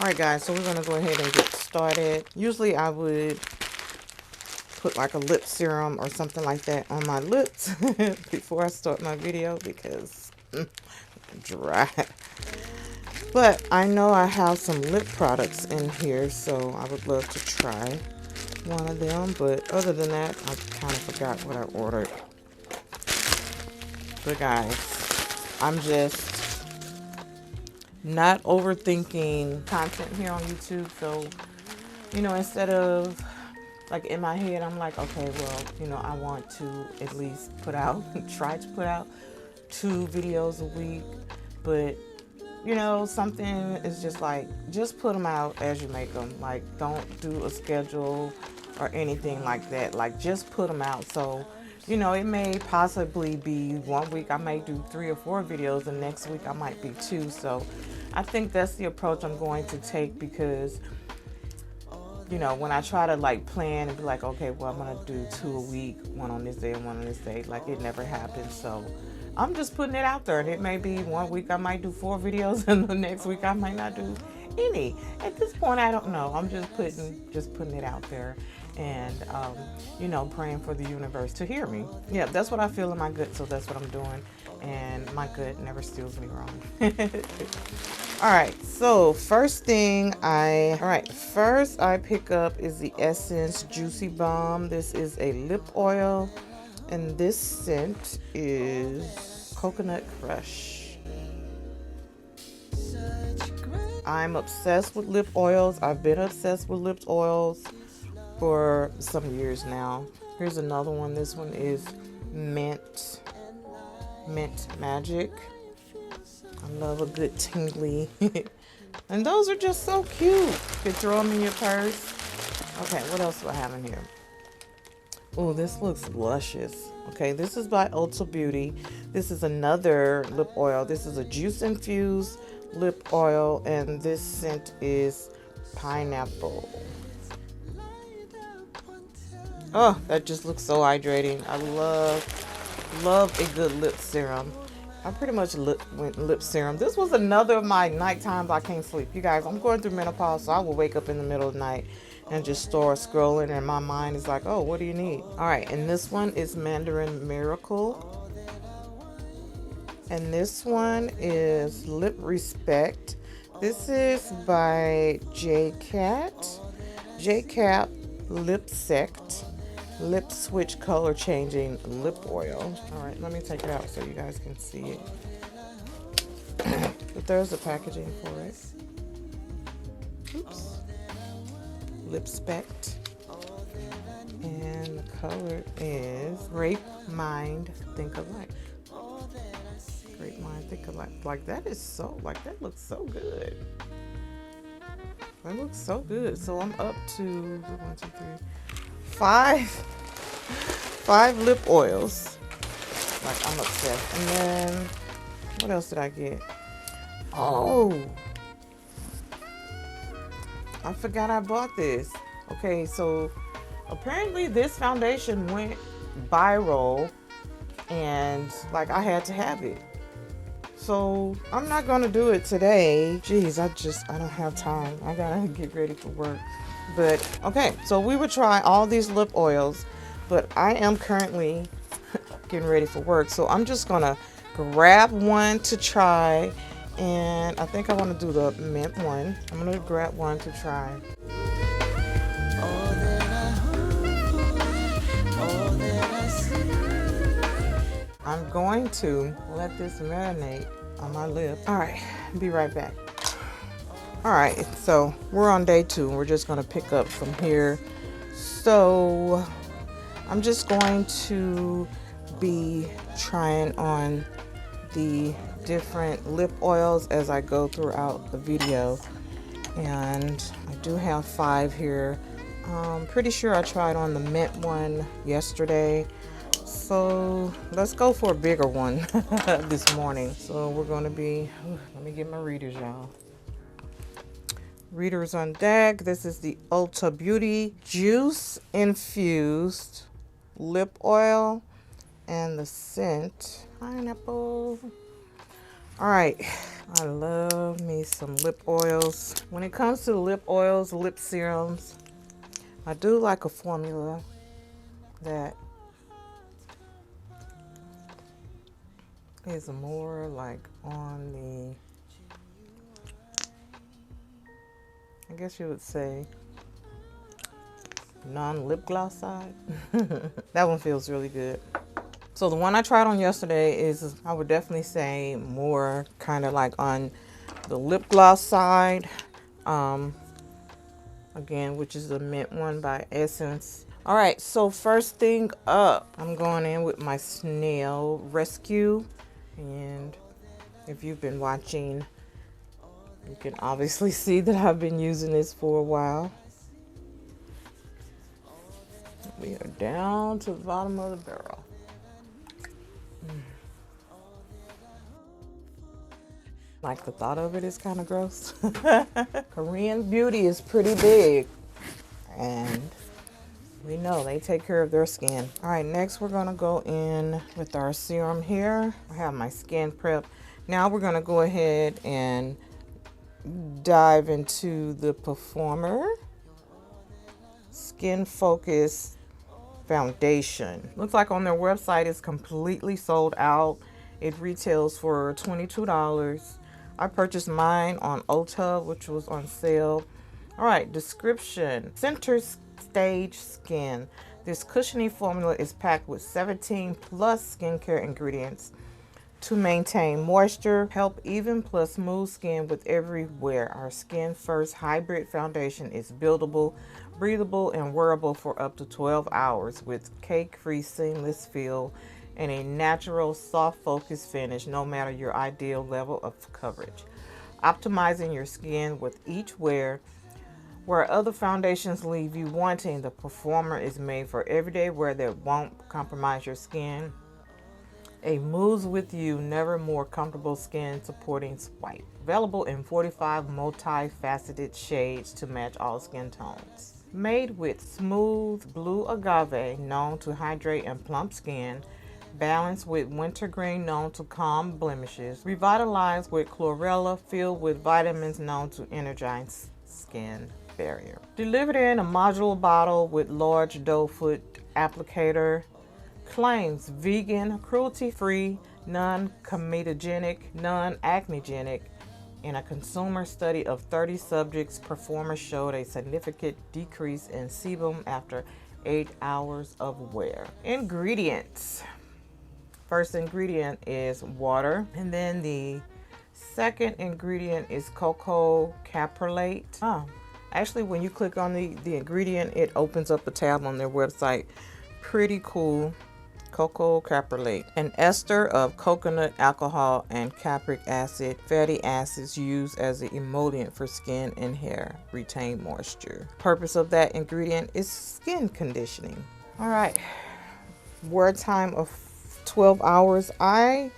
Alright guys, so we're going to go ahead and get started. Usually I would put like a lip serum or something like that on my lips before I start my video because dry. But I know I have some lip products in here, so I would love to try one of them. But other than that, I kind of forgot what I ordered. But guys, I'm just not overthinking content here on YouTube. So, you know, instead of like in my head, I'm like, okay, well, you know, I want to at least put out, try to put out 2 videos a week. But, you know, something is just like, just put them out as you make them. Like, don't do a schedule or anything like that. Like, just put them out. So, you know, it may possibly be one week I may do 3 or 4 videos, and next week I might be 2. So I think that's the approach I'm going to take, because, you know, when I try to like plan and be like, okay, well, I'm going to do 2 a week, one on this day and one on this day, like it never happens. So I'm just putting it out there, and it may be one week I might do 4 videos and the next week I might not do any. At this point, I don't know. I'm just putting it out there, and you know, praying for the universe to hear me. Yeah, that's what I feel in my gut, so that's what I'm doing, and my gut never steals me wrong. All right, so first I pick up is the Essence Juicy Balm. This is a lip oil, and this scent is Coconut Crush. I'm obsessed with lip oils. I've been obsessed with lip oils for some years now. Here's another one. This one is Mint Magic. I love a good tingly. And those are just so cute. You could throw them in your purse. Okay, what else do I have in here? Oh, this looks luscious. Okay, this is by Ulta Beauty. This is another lip oil. This is a juice infused lip oil, and this scent is pineapple. Oh, that just looks so hydrating. I love a good lip serum. I pretty much went lip serum. This was another of my night times I can't sleep. You guys, I'm going through menopause, so I will wake up in the middle of the night and just start scrolling, and my mind is like, oh, what do you need? All right, and this one is Mandarin Miracle. And this one is Lip Respect. This is by J-Cat Lip Sect Lip Switch Color Changing Lip Oil. All right, let me take it out so you guys can see it. But there's the packaging for it. Oops. Lip Spect. And the color is Grape Mind Think Alike. Grape Mind Think Alike. Like, that is so, like, that looks so good. That looks so good. So I'm up to 1, 2, 3, 5 lip oils. Like, I'm obsessed. And then what else did I get? Oh, I forgot I bought this. Okay, so apparently this foundation went viral, and like I had to have it. So I'm not gonna do it today. Jeez, I don't have time. I gotta get ready for work. But okay, so we would try all these lip oils, but I am currently getting ready for work. So I'm just gonna grab one to try, and I think I want to do the mint one. I'm gonna grab one to try. I'm going to let this marinate on my lip. All right, be right back. All right, so we're on day 2. We're just gonna pick up from here. So I'm just going to be trying on the different lip oils as I go throughout the video. And I do have 5 here. I'm pretty sure I tried on the mint one yesterday. So let's go for a bigger one this morning. So we're going to be, let me get my readers, y'all. Readers on deck. This is the Ulta Beauty Juice Infused Lip Oil, and the scent pineapple. All right, I love me some lip oils. When it comes to lip oils, lip serums, I do like a formula that is more like on the, I guess you would say, non-lip gloss side. That one feels really good. So the one I tried on yesterday is, I would definitely say, more kind of like on the lip gloss side. Again, which is the mint one by Essence. All right, so first thing up, I'm going in with my Snail Rescue. And if you've been watching, you can obviously see that I've been using this for a while. We are down to the bottom of the barrel. Like, the thought of it is kind of gross. Korean beauty is pretty big, and we know they take care of their skin. All right, next we're gonna go in with our serum here. I have my skin prep. Now we're gonna go ahead and dive into the Performer Skin Focused foundation. Looks like on their website it's completely sold out. It retails for $22. I purchased mine on Ulta, which was on sale. All right, description. Center stage skin. This cushiony formula is packed with 17 plus skincare ingredients to maintain moisture, help even plus smooth skin with every wear. Our Skin First Hybrid Foundation is buildable, breathable, and wearable for up to 12 hours with cake-free seamless feel and a natural soft focus finish, no matter your ideal level of coverage. Optimizing your skin with each wear. Where other foundations leave you wanting, the Performer is made for everyday wear that won't compromise your skin. A moves with you, never more comfortable skin supporting swipe. Available in 45 multifaceted shades to match all skin tones. Made with smooth blue agave, known to hydrate and plump skin. Balanced with wintergreen, known to calm blemishes. Revitalized with chlorella, filled with vitamins, known to energize skin barrier. Delivered in a modular bottle with large doe foot applicator. Claims vegan, cruelty-free, non-comedogenic, non-acnegenic. In a consumer study of 30 subjects, Performer showed a significant decrease in sebum after 8 hours of wear. Ingredients. First ingredient is water, and then the second ingredient is cocoa caprylate. Actually, when you click on the ingredient, it opens up a tab on their website. Pretty cool. Cocoa caprylate, an ester of coconut alcohol and capric acid, fatty acids used as an emollient for skin and hair, retain moisture. Purpose of that ingredient is skin conditioning. All right, wear time of 12 hours. I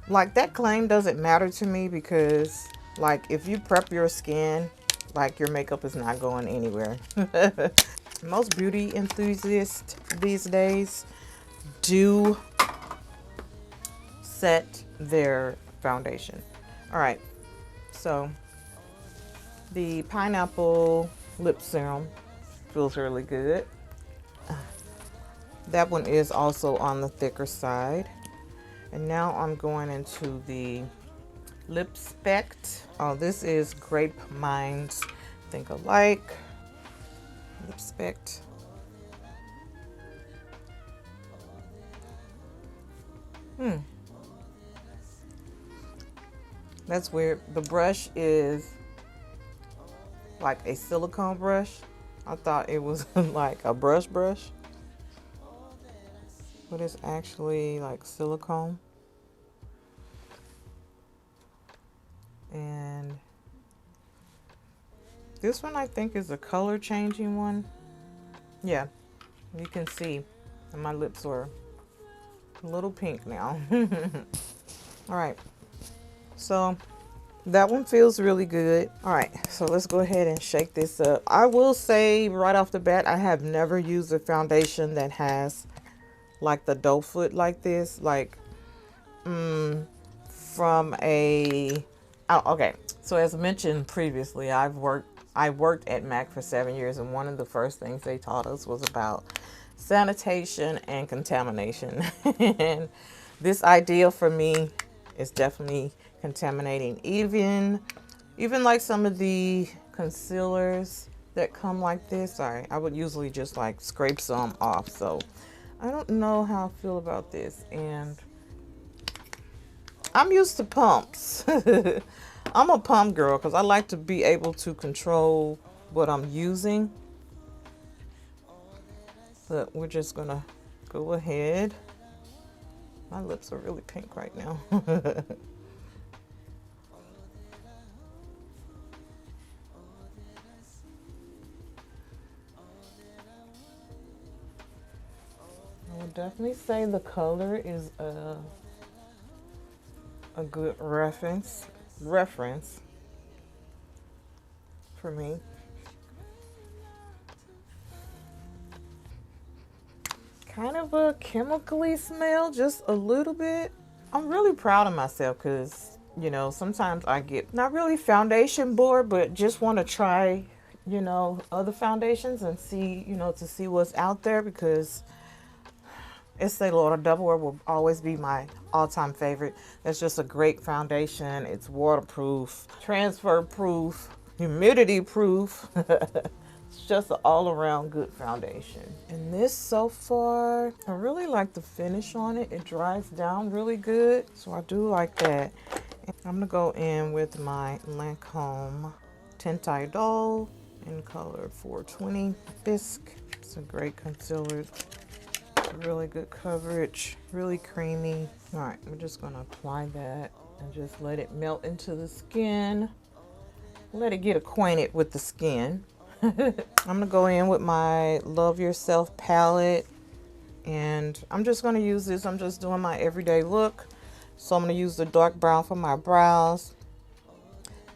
like that claim doesn't matter to me because, like, if you prep your skin, like, your makeup is not going anywhere. Most beauty enthusiasts these days do set their foundation. All right, so the pineapple lip serum feels really good. That one is also on the thicker side. And now I'm going into the Lip Spect. Oh, this is Grape Minds Think Alike. Lip Spect. That's weird. The brush is like a silicone brush. I thought it was like a brush, but it's actually like silicone. And this one I think is a color changing one. Yeah, you can see my lips are a little pink now. All right, so that one feels really good. All right, so let's go ahead and shake this up. I will say right off the bat, I have never used a foundation that has like the doe foot like this. Like from a, oh, okay. So as mentioned previously, I worked at MAC for 7 years, and one of the first things they taught us was about sanitation and contamination. And this idea for me is definitely contaminating. Even like some of the concealers that come like this, sorry, I would usually just like scrape some off. So I don't know how I feel about this, and I'm used to pumps. I'm a pump girl because I like to be able to control what I'm using. But we're just gonna go ahead. My lips are really pink right now. I would definitely say the color is a good reference for me. Kind of a chemically smell, just a little bit. I'm really proud of myself because, you know, sometimes I get not really foundation bored, but just want to try, you know, other foundations and see, you know, to see what's out there, because Estee Lauder Doublewear will always be my all-time favorite. It's just a great foundation. It's waterproof, transfer proof, humidity proof. It's just an all-around good foundation. And this so far, I really like the finish on it. It dries down really good, so I do like that. And I'm gonna go in with my Lancôme Tint Idole in color 420 Bisque. It's a great concealer. Really good coverage, really creamy. All right, we're just gonna apply that and just let it melt into the skin. Let it get acquainted with the skin. I'm gonna go in with my Love Yourself palette, and I'm just gonna use this. I'm just doing my everyday look. So I'm gonna use the dark brown for my brows.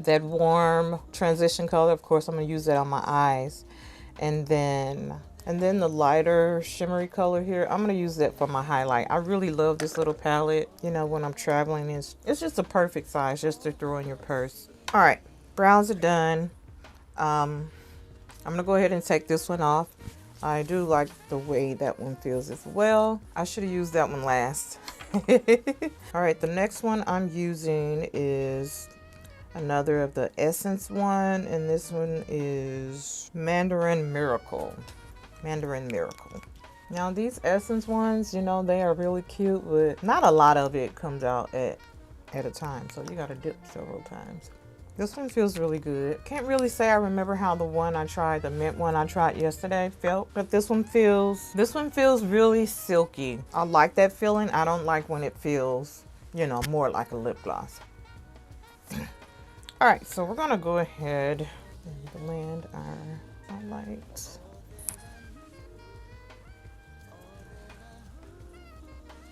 That warm transition color, of course, I'm gonna use that on my eyes. And then the lighter shimmery color here, I'm gonna use that for my highlight. I really love this little palette. You know, when I'm traveling, it's just a perfect size just to throw in your purse. All right, brows are done. I'm gonna go ahead and take this one off. I do like the way that one feels as well. I should have used that one last. All right, the next one I'm using is another of the Essence one, and this one is Mandarin Miracle. Now these Essence ones, you know, they are really cute, but not a lot of it comes out at a time, so you gotta dip several times. This one feels really good. Can't really say I remember how the one I tried, the mint one I tried yesterday, felt, but this one feels really silky. I like that feeling. I don't like when it feels, you know, more like a lip gloss. All right, so we're gonna go ahead and blend our highlights.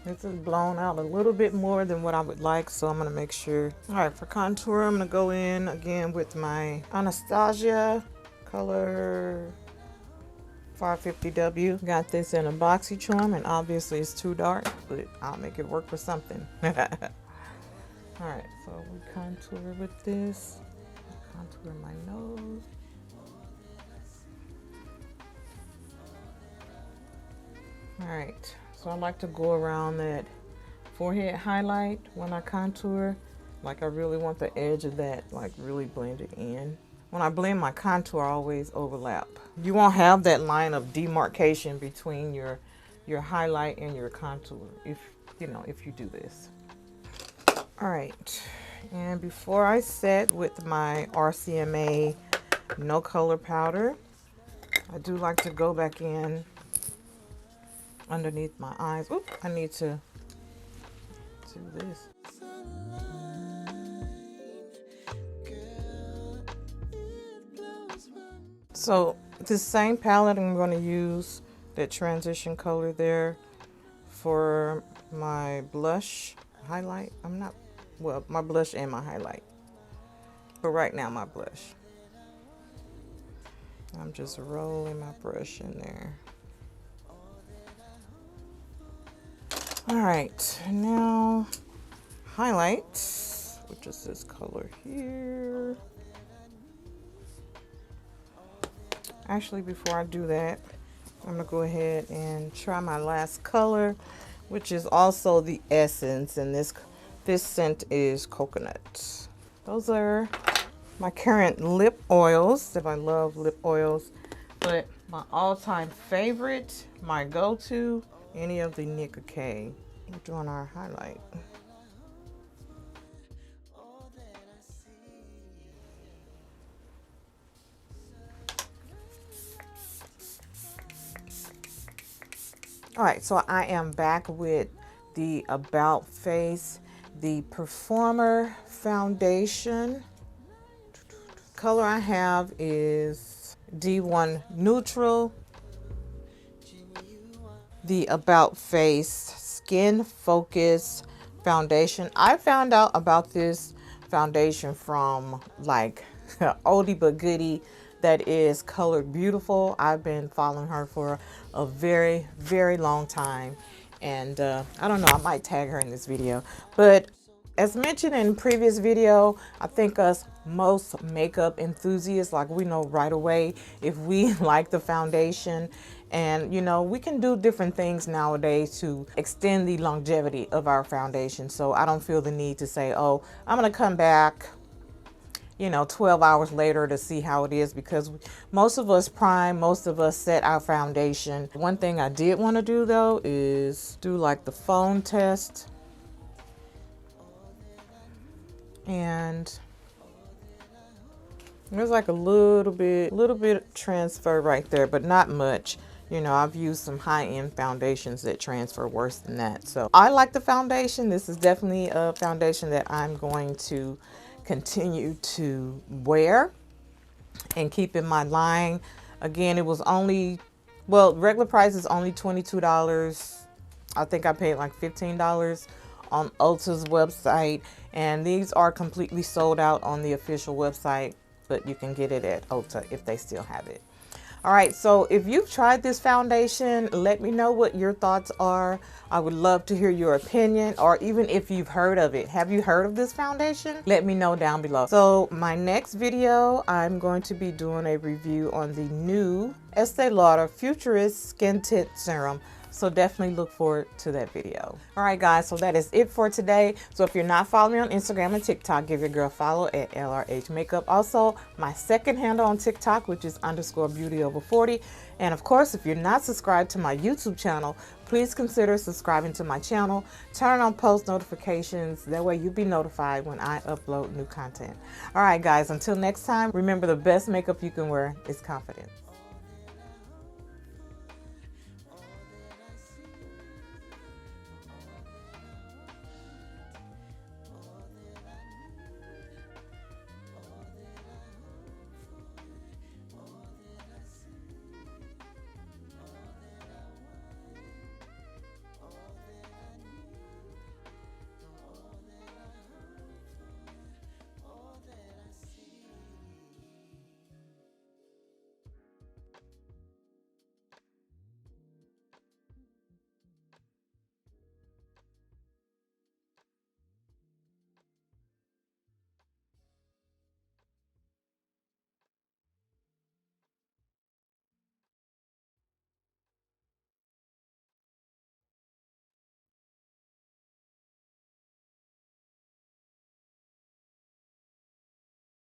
This is blown out a little bit more than what I would like, so I'm gonna make sure. All right, for contour, I'm gonna go in again with my Anastasia color 550W. Got this in a BoxyCharm, and obviously it's too dark, but I'll make it work for something. All right, so we contour with this. Contour my nose. All right. So I like to go around that forehead highlight when I contour. Like I really want the edge of that like really blended in. When I blend my contour, I always overlap. You won't have that line of demarcation between your highlight and your contour if you do this. All right, and before I set with my RCMA no color powder, I do like to go back in underneath my eyes. Oop, I need to do this. So this same palette, I'm going to use that transition color there for my blush highlight. My blush and my highlight. But right now, my blush. I'm just rolling my brush in there. All right, now highlight, which is this color here. Actually, before I do that, I'm gonna go ahead and try my last color, which is also the Essence, and this scent is coconut. Those are my current lip oils. If I love lip oils, but my all-time favorite, my go-to, any of the Nicka K. We're doing our highlight. All right, so I am back with the About Face, the Performer foundation. Color I have is D1 Neutral. The About Face Skin-focused foundation. I found out about this foundation from like oldie but goodie that is Colored Beautiful. I've been following her for a very, very long time, and I don't know, I might tag her in this video. But as mentioned in previous video, I think us most makeup enthusiasts, like, we know right away if we like the foundation. And you know, we can do different things nowadays to extend the longevity of our foundation. So I don't feel the need to say, oh, I'm gonna come back, you know, 12 hours later to see how it is, because most of us prime, most of us set our foundation. One thing I did want to do though is do like the phone test. And there's like a little bit transfer right there, but not much. You know, I've used some high-end foundations that transfer worse than that. So I like the foundation. This is definitely a foundation that I'm going to continue to wear and keep in my line. Again, it was only, well, regular price is only $22. I think I paid like $15 on Ulta's website, and these are completely sold out on the official website, but you can get it at Ulta if they still have it. All right, so if you've tried this foundation, let me know what your thoughts are. I would love to hear your opinion, or even if you've heard of it. Have you heard of this foundation? Let me know down below. So my next video, I'm going to be doing a review on the new Estee Lauder Futurist Skin Tint Serum. So definitely look forward to that video. All right, guys, so that is it for today. So if you're not following me on Instagram and TikTok, give your girl a follow at LRH Makeup. Also, my second handle on TikTok, which is _beautyover40. And of course, if you're not subscribed to my YouTube channel, please consider subscribing to my channel. Turn on post notifications. That way you'll be notified when I upload new content. All right, guys, until next time, remember the best makeup you can wear is confidence.